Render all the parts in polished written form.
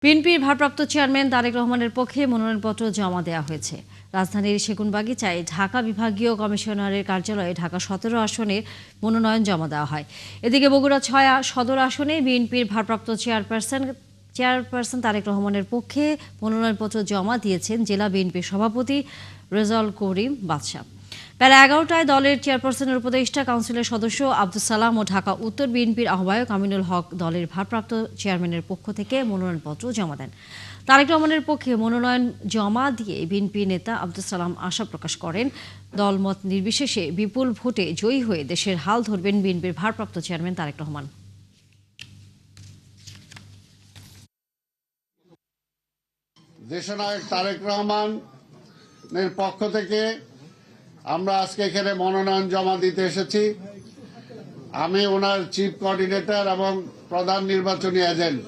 বিএনপির ভারপ্রাপ্ত চেয়ারম্যান তারেক রহমানের পক্ষে মনোনয়নপত্র জমা দেওয়া হয়েছে। রাজধানীর সেগুনবাগিচায় ঢাকা বিভাগীয় কমিশনারের কার্যালয়ে ঢাকা ১৭ আসনে মনোনয়ন জমা দেওয়া হয়। এদিকে বগুড়া ৬ সদর আসনে বিএনপির ভারপ্রাপ্ত চেয়ারপারসন তারেক রহমানের পক্ষে মনোনয়নপত্র জমা দিয়েছেন জেলা বিএনপির সভাপতি রেজাউল করিম বাদশা। বেলা ১১টায় দলের চেয়ারপারসনের উপদেষ্টা কাউন্সিলের সদস্য আব্দুস সালাম ও ঢাকা উত্তর বিএনপির আহ্বায়ক আমিনুল হক দলের ভারপ্রাপ্ত চেয়ারম্যানের পক্ষ থেকে মনোনয়নপত্র জমা দেন। তারেক রহমানের পক্ষে মনোনয়ন জমা দিয়ে বিএনপি নেতা আব্দুস সালাম আশা প্রকাশ করেন, দলমত নির্বিশেষে বিপুল ভোটে জয়ী হয়ে দেশের হাল ধরবেন বিএনপির ভারপ্রাপ্ত চেয়ারম্যান তারেক রহমান। দেশনায়ক তারেক রহমানের পক্ষ থেকে আমরা আজকে এখানে মনোনয়ন জমা দিতে এসেছি। আমি ওনার চিফ কোঅর্ডিনেটর এবং প্রধান নির্বাচনী এজেন্ট,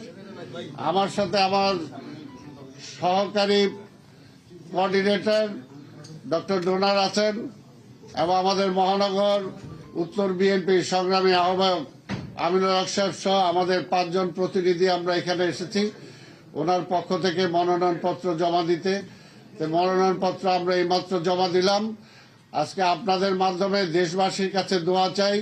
আমার সাথে আমার সহকারী কোঅর্ডিনেটর ডক্টর ডোনার আছেন এবং আমাদের মহানগর উত্তর বিএনপির সংগ্রামী আহ্বায়ক আমিনুল হক সাহেব সহ আমাদের ৫ জন প্রতিনিধি আমরা এখানে এসেছি ওনার পক্ষ থেকে মনোনয়নপত্র জমা দিতে। মনোনয়নপত্র আমরা এইমাত্র জমা দিলাম। আজকে আপনাদের মাধ্যমে দেশবাসীর কাছে দোয়া চাই।